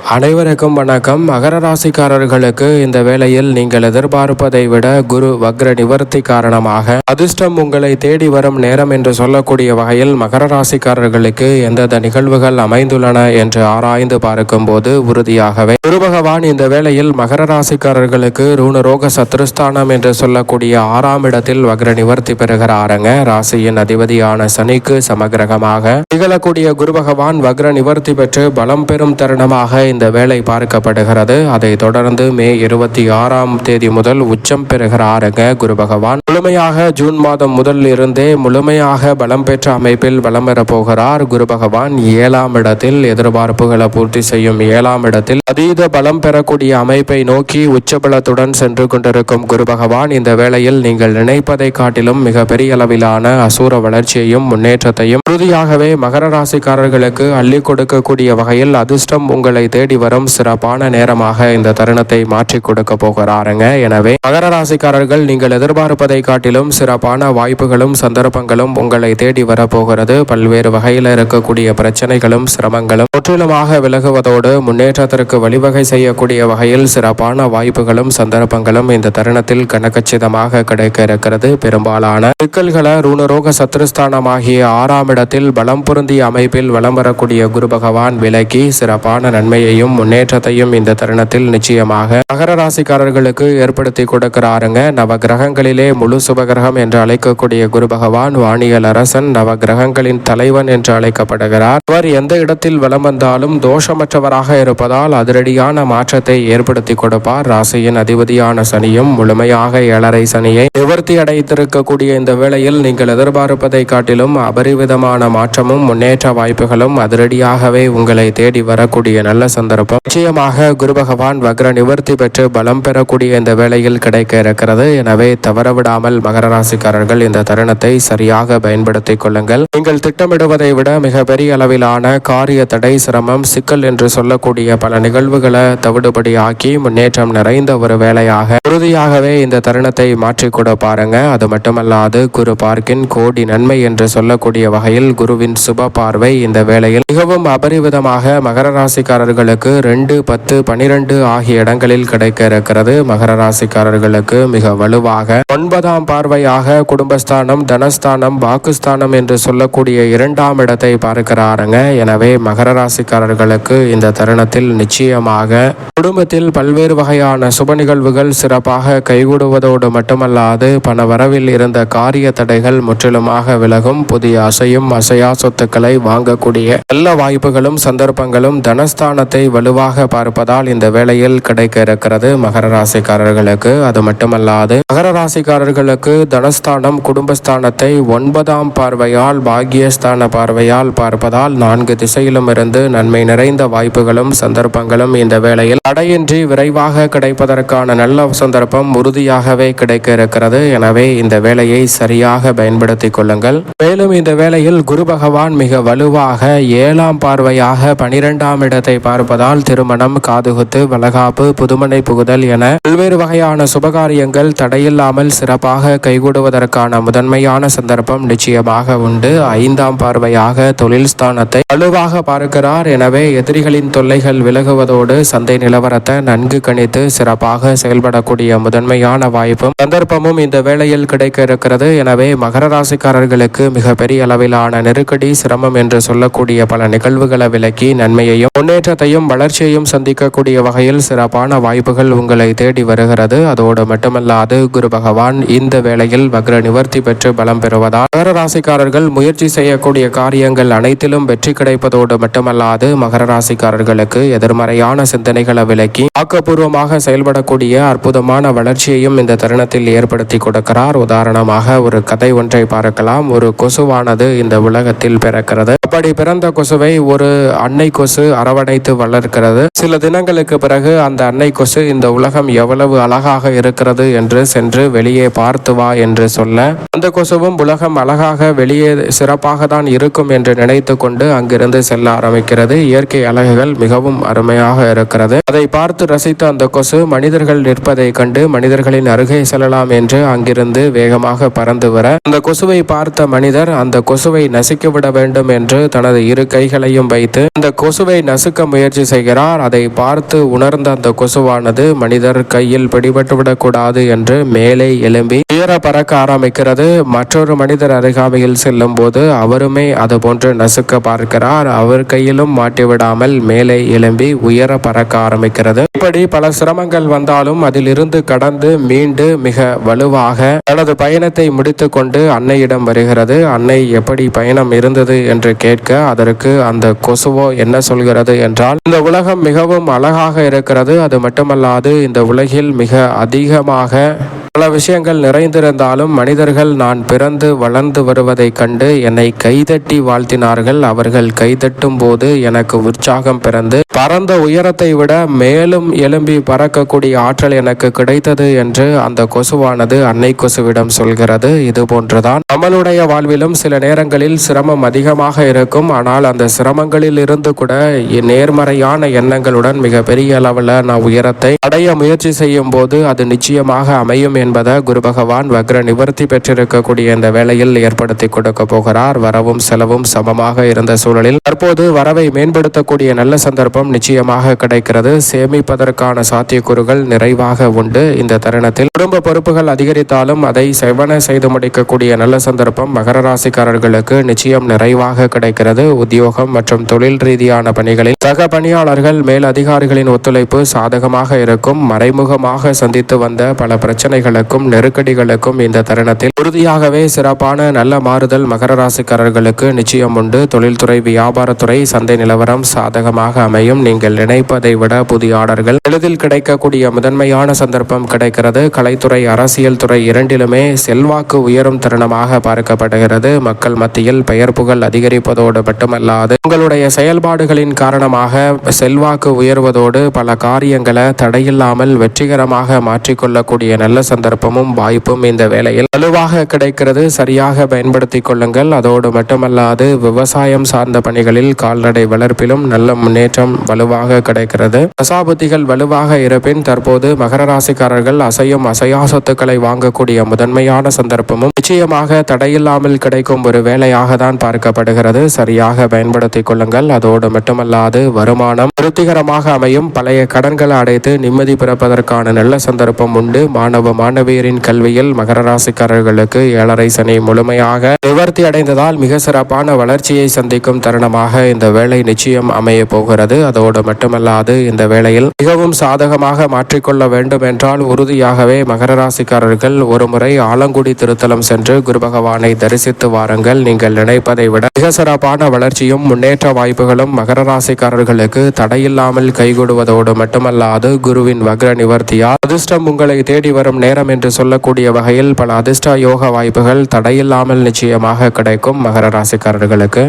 அனைவருக்கும் வணக்கம். மகர ராசிக்காரர்களுக்கு இந்த வேளையில் நீங்கள் எதிர்பார்ப்பதை விட குரு வக்ர நிவர்த்தி காரணமாக அதிர்ஷ்டம் உங்களை தேடி வரும் நேரம் என்று சொல்லக்கூடிய வகையில் மகர ராசிக்காரர்களுக்கு எந்தெந்த நிகழ்வுகள் அமைந்துள்ளன என்று ஆராய்ந்து பார்க்கும் போது உறுதியாகவே குரு பகவான் இந்த வேளையில் மகர ராசிக்காரர்களுக்கு ரூணரோக சத்ருஸ்தானம் என்று சொல்லக்கூடிய 6ஆம் இடத்தில் வக்ர நிவர்த்தி பெறுகிறாருங்க. ராசியின் அதிபதியான சனிக்கு சமகிரகமாக நிகழக்கூடிய குரு பகவான் வக்ர நிவர்த்தி பெற்று பலம் பெறும் தருணமாக இந்த வேலை பார்க்கப்படுகிறது. அதை தொடர்ந்து மே 26ஆம் தேதி முதல் உச்சம் பெறுகிறாருங்க குரு பகவான். முழுமையாக ஜூன் மாதம் முதல் இருந்தே முழுமையாக பலம் பெற்ற அமைப்பில் பலம் பெறப்போகிறார் குரு பகவான். 7ஆம் இடத்தில் எதிர்பார்ப்புகளை பூர்த்தி செய்யும் 7ஆம் இடத்தில் அதீத பலம் பெறக்கூடிய அமைப்பை நோக்கி உச்சபலத்துடன் சென்று கொண்டிருக்கும் குரு பகவான் இந்த வேளையில் நீங்கள் நினைப்பதை காட்டிலும் மிக பெரிய அளவிலான அசூர வளர்ச்சியையும் முன்னேற்றத்தையும் உறுதியாகவே மகர ராசிக்காரர்களுக்கு அள்ளி கொடுக்கக்கூடிய வகையில் அதிர்ஷ்டம் உங்களை தேடி வரும் சிறப்பான நேரமாக இந்த தருணத்தை மாற்றி கொடுக்க போகிறாருங்க. எனவே மகர ராசிக்காரர்கள் நீங்கள் எதிர்பார்ப்பதை காட்டிலும் சிறப்பான வாய்ப்புகளும் சந்தர்ப்பங்களும் உங்களை தேடி வரப்போகிறது. பல்வேறு வகையில் இருக்கக்கூடிய பிரச்சனைகளும் சிரமங்களும் முற்றிலுமாக விலகுவதோடு முன்னேற்றத்திற்கு வழிவகை செய்யக்கூடிய வகையில் சிறப்பான வாய்ப்புகளும் சந்தர்ப்பங்களும் இந்த தருணத்தில் கனகச்சிதமாக கிடைக்க இருக்கிறது. பெரும்பாலான சிக்கல்களை ரூணரோக சத்ருஸ்தானமாகிய 6ஆம் இடத்தில் பலம் பொருந்திய அமைப்பில் வலம் வரக்கூடிய குரு பகவான் விலக்கி சிறப்பான நன்மையையும் முன்னேற்றத்தையும் இந்த தருணத்தில் நிச்சயமாக மகர ராசிக்காரர்களுக்கு ஏற்படுத்தி கொடுக்கிறாருங்க. நவ கிரகங்களிலே முழு சுபகிரகம் என்று அழைக்கக்கூடிய குரு பகவான் வானியல் அரசன், நவ கிரகங்களின் தலைவன் என்று அழைக்கப்படுகிறார். அவர் எந்த இடத்தில் வலம் வந்தாலும் தோஷமற்றவராக இருப்பதால் அதிரடியான மாற்றத்தை ஏற்படுத்தி கொடுப்பார். ராசியின் அதிபதியான சனியும் முழுமையாக 7.5 சனியை நிவர்த்தி அடைத்திருக்கக்கூடிய இந்த வேளையில் நீங்கள் எதிர்பார்ப்பதை காட்டிலும் அபரிவிதமான மாற்றமும் முன்னேற்ற வாய்ப்புகளும் அதிரடியாகவே உங்களை தேடி வரக்கூடிய நல்ல சந்தர்ப்பம் நிச்சயமாக குரு பகவான் வக்ர நிவர்த்தி பெற்று பலம் பெறக்கூடிய இந்த வேளையில் கிடைக்க இருக்கிறது. எனவே தவறவிடாமல் மகர ராசிக்காரர்கள் இந்த தருணத்தை சரியாக பயன்படுத்திக் கொள்ளுங்கள். நீங்கள் திட்டமிடுவதை விட மிக பெரிய அளவிலான காரிய தடை, சிரமம், சிக்கல் என்று சொல்லக்கூடிய பல நிகழ்வுகளை தவிடுபடி ஆக்கி முன்னேற்றம் நிறைந்த ஒரு வேலையாக உறுதியாகவே இந்த தருணத்தை மாற்றி கொடுப்பாருங்க. அது மட்டுமல்லாது குரு பார்க்கின் கோடி நன்மை என்று சொல்லக்கூடிய வகையில் குருவின் சுப பார்வை இந்த வேளையில் மிகவும் அபரிவிதமாக மகர ராசிக்காரர்களுக்கு 2, 10, 12 ஆகிய இடங்களில் கிடைக்க இருக்கிறது. மகர ராசிக்காரர்களுக்கு மிக வலுவாக 9ஆம் பார்வையாக குடும்பஸ்தானம், தனஸ்தானம், வாக்குஸ்தானம் என்று சொல்லக்கூடிய 2ஆம் இடத்தை பார்க்கிறாருங்க. எனவே மகர ராசிக்காரர்களுக்கு இந்த தருணத்தில் நிச்சயமாக குடும்பத்தில் பல்வேறு வகையான சுப நிகழ்வுகள் சிறப்பாக கைகூடுவதோடு மட்டுமல்லாது பண வரவில் இருந்த காரிய தடைகள் முற்றிலுமாக விலகும். புதிய அசையும் அசையா சொத்துக்களை வாங்கக்கூடிய நல்ல வாய்ப்புகளும் சந்தர்ப்பங்களும் தனஸ்தானத்தை வலுவாக பார்ப்பதால் இந்த வேளையில் கிடைக்க இருக்கிறது மகர ராசிக்காரர்களுக்கு. அது மட்டுமல்லாது மகர ராசிக்காரர்களுக்கு தனஸ்தானம், குடும்பஸ்தானத்தை 9ஆம் பார்வையால் பாக்கியஸ்தான பார்வையால் பார்ப்பதால் 4 திசையிலும் இருந்து நன்மை நிறைந்த வாய்ப்புகளும் சந்தர்ப்பங்களும் இந்த வேளையில் தடையின்றி விரைவாக கிடைப்பதற்கான நல்ல சந்தர்ப்பம் உறுதியாகவே கிடைக்க இருக்கிறது. எனவே இந்த வேளையை சரியாக பயன்படுத்திக் கொள்ளுங்கள். மேலும் இந்த வேளையில் குரு பகவான் மிக வலுவாக 7ஆம் பார்வையாக 12ஆம் இடத்தை பார்ப்பதால் திருமணம், காதுகுத்து, வளகாப்பு, புதுமனை புகுதல் என பல்வேறு வகையான சுபகாரியங்கள் தடையில்லாமல் சிறப்பாக கைகூடுவதற்கான முதன்மையான சந்தர்ப்பம் நிச்சயமாக உண்டு. 5ஆம் பார்வையாக தொழில் ஸ்தானத்தை வலுவாக பார்க்கிறார். எனவே எதிரிகளின் தொல்லைகள் விலகுவதோடு சந்தை நிலவரத்தை நன்கு கணித்து சிறப்பாக செயல்படக்கூடிய முதன்மையான வாய்ப்பும் சந்தர்ப்பமும் இந்த வேளையில் கிடைக்க இருக்கிறது. எனவே மகர ராசிக்காரர்களுக்கு மிக பெரிய அளவிலான நெருக்கடி, சிரமம் என்று சொல்லக்கூடிய பல நிகழ்வுகளை விலக்கி நன்மையையும் முன்னேற்றத்தையும் வளர்ச்சியையும் சந்திக்கக்கூடிய வகையில் சிறப்பான வாய்ப்புகள் உங்களை தேடி வருகிறது. அதோடு மட்டுமல்லாது குரு பகவான் இந்த வேளையில் வக்ர நிவர்த்தி பெற்று பலம் பெறுவதால் மகர ராசிக்காரர்கள் முயற்சி செய்யக்கூடிய காரியங்கள் அனைத்திலும் வெற்றி கிடைப்பதோடு மட்டுமல்லாது மகர ராசிக்காரர்களுக்கு எதிர்மறையான சிந்தனைகளை விலக்கி ஆக்கப்பூர்வமாக செயல்படக்கூடிய அற்புதமான வளர்ச்சியையும் இந்த தருணத்தில் ஏற்படுத்தி கொடுக்கிறார். உதாரணமாக ஒரு கதை ஒன்றை பார்க்கலாம். ஒரு கொசுவானது இந்த உலகத்தில் பிறக்கிறது. அப்படி பிறந்த கொசுவை ஒரு அன்னை கொசு அரவணைத்து வளர்க்கிறது. சில தினங்களுக்கு பிறகு அந்த அன்னை கொசு இந்த உலகம் எவ்வளவு அழகாக இருக்கிறது என்று சென்று வெளியே பார்த்து வா என்று சொல்ல அந்த கொசுவும் உலகம் அழகாக வெளியே சிறப்பாக தான் இருக்கும் என்று நினைத்து கொண்டு அங்கிருந்து செல்ல ஆரம்பிக்கிறது. இயற்கை அழகுகள் மிகவும் அருமையாக இருக்கிறது. அதை பார்த்து ரசித்த அந்த கொசு மனிதர்கள் நிற்பதை கண்டு மனிதர்களின் அருகே செல்லலாம் என்று அங்கிருந்து வேகமாக பறந்து வர அந்த கொசுவை பார்த்த மனிதர் அந்த கொசுவை நசிக்க விட வேண்டும் என்று தனது இரு கைகளையும் வைத்து அந்த கொசுவை நசுக்க முயற்சி முயற்சி செய்கிறார். அதை பார்த்து உணர்ந்த அந்த கொசுவானது மனிதர் கையில் பிடிபட்டுவிடக்கூடாது என்று மேலே எழும்பி உயர பறக்க ஆரம்பிக்கிறது. மற்றொரு மனிதர் அருகாமையில் செல்லும் போது அவருமே அது போன்று நசுக்க பார்க்கிறார். அவர் கையிலும் மாட்டிவிடாமல் மேலே எழும்பி உயர பறக்க ஆரம்பிக்கிறது. இப்படி பல சிரமங்கள் வந்தாலும் அதிலிருந்து கடந்து மீண்டு மிக வலுவாக தனது பயணத்தை முடித்து கொண்டு அன்னையிடம் வருகிறது. அன்னை எப்படி பயணம் இருந்தது என்று கேட்க அதற்கு அந்த கொசுவோ என்ன சொல்கிறது என்றால், இந்த உலகம் மிகவும் அழகாக இருக்கிறது. அது மட்டுமல்லாது இந்த உலகில் மிக அதிகமாக பல விஷயங்கள் நிறைந்திருந்தாலும் மனிதர்கள் நான் பிறந்து வளர்ந்து வருவதை கண்டு என்னை கைதட்டி வாழ்த்தினார்கள். அவர்கள் கைதட்டும் போது எனக்கு உற்சாகம் பிறந்து பறந்த உயரத்தை விட மேலும் எழும்பி பறக்கக்கூடிய ஆற்றல் எனக்கு கிடைத்தது என்று அந்த கொசுவானது அன்னை கொசுவிடம் சொல்கிறது. இது போன்றுதான் நம்மளுடைய வாழ்விலும் சில நேரங்களில் சிரமம் அதிகமாக இருக்கும். ஆனால் அந்த சிரமங்களில் இருந்து கூட நேர்மறையான எண்ணங்களுடன் மிக பெரிய அளவில் நான் உயரத்தை அடைய முயற்சி செய்யும் போது அது நிச்சயமாக அமையும் என்பதை குரு பகவான் வக்ர நிவர்த்தி பெற்றிருக்கக்கூடிய இந்த வேளையில் ஏற்படுத்தி கொடுக்க போகிறார். வரவும் செலவும் சமமாக இருந்த சூழலில் தற்போது வரவை மேம்படுத்தக்கூடிய நல்ல சந்தர்ப்பம் நிச்சயமாக கிடைக்கிறது. சேமிப்பதற்கான சாத்தியக்கூறுகள் நிறைவாக உண்டு. இந்த தருணத்தில் குடும்ப பொறுப்புகள் அதிகரித்தாலும் அதை செவன செய்து முடிக்கக்கூடிய நல்ல சந்தர்ப்பம் மகர ராசிக்காரர்களுக்கு நிச்சயம் நிறைவாக கிடைக்கிறது. உத்தியோகம் மற்றும் தொழில் ரீதியான பணிகளில் சக பணியாளர்கள் மேல் அதிகாரிகளின் ஒத்துழைப்பு சாதகமாக இருக்கும். மறைமுகமாக சந்தித்து வந்த பல பிரச்சனைகளுக்கும் நெருக்கடிகளுக்கும் இந்த தருணத்தில் உறுதியாகவே சிறப்பான நல்ல மாறுதல் மகர ராசிக்காரர்களுக்கு நிச்சயம் உண்டு. தொழில்துறை, வியாபாரத்துறை, சந்தை நிலவரம் சாதகமாக அமையும். நீங்கள் நினைப்பதை விட புதிய ஆர்டர்கள் எளிதில் கிடைக்கக்கூடிய முதன்மையான சந்தர்ப்பம் கிடைக்கிறது. கலைத்துறை, அரசியல் துறை இரண்டிலுமே செல்வாக்கு உயரும் தருணமாக பார்க்கப்படுகிறது. மக்கள் மத்தியில் பெயர் புகழ் அதிகரிப்பதோடு மட்டுமல்லாது உங்களுடைய செயல்பாடுகளின் காரணமாக செல்வாக்கு உயர்வதோடு பல காரியங்களை தடையில்லாமல் வெற்றிகரமாக மாற்றிக்கொள்ளக்கூடிய நல்ல சந்தர்ப்பமும் வாய்ப்பும் இந்த வேளையில் வலுவாக கிடைக்கிறது. சரியாக பயன்படுத்திக் கொள்ளுங்கள். அதோடு மட்டுமல்லாது விவசாயம் சார்ந்த பணிகளில், கால்நடை வளர்ப்பிலும் நல்ல முன்னேற்றம் வலுவாக கிடைக்கிறது. தசாபுத்திகள் வலுவாக இருப்பின் தற்போது மகர ராசிக்காரர்கள் அசையும் அசையா சொத்துக்களை வாங்கக்கூடிய முதன்மையான சந்தர்ப்பமும் நிச்சயமாக தடையில்லாமல் கிடைக்கும் ஒரு வேலையாக தான் பார்க்கப்படுகிறது. சரியாக பயன்படுத்திக் கொள்ளுங்கள். அதோடு மட்டுமல்லாது வருமானம் திருப்திகரமாக அமையும். பழைய கடன்களை அடைத்து நிம்மதி பிறப்பதற்கான நல்ல சந்தர்ப்பம் உண்டு. மாணவியரின் கல்வியில் மகர ராசிக்காரர்களுக்கு 7.5 சனி முழுமையாக நிவர்த்தி அடைந்ததால் மிக சிறப்பான வளர்ச்சியை சந்திக்கும் தருணமாக இந்த வேலை நிச்சயம் அமைய போகிறது. அதோடு மட்டுமல்லாது இந்த வேளையில் மிகவும் சாதகமாக மாற்றிக்கொள்ள வேண்டும் என்றால் உறுதியாகவே மகர ராசிக்காரர்கள் ஒரு முறை ஆலங்குடி திருத்தலம் சென்று குரு பகவானை தரிசித்து வாருங்கள். நீங்கள் நினைப்பதை விட மிக சிறப்பான வளர்ச்சியும் முன்னேற்ற வாய்ப்புகளும் மகர ராசிக்காரர்களுக்கு தடையில்லாமல் கைகூடுவதோடு மட்டுமல்லாது குருவின் வக்ர நிவர்த்தியால் அதிர்ஷ்டம் உங்களை தேடி வரும் நேரம் என்று சொல்லக்கூடிய வகையில் பல அதிர்ஷ்ட யோக வாய்ப்புகள் தடையில்லாமல் நிச்சயமாக கிடைக்கும் மகர ராசிக்காரர்களுக்கு.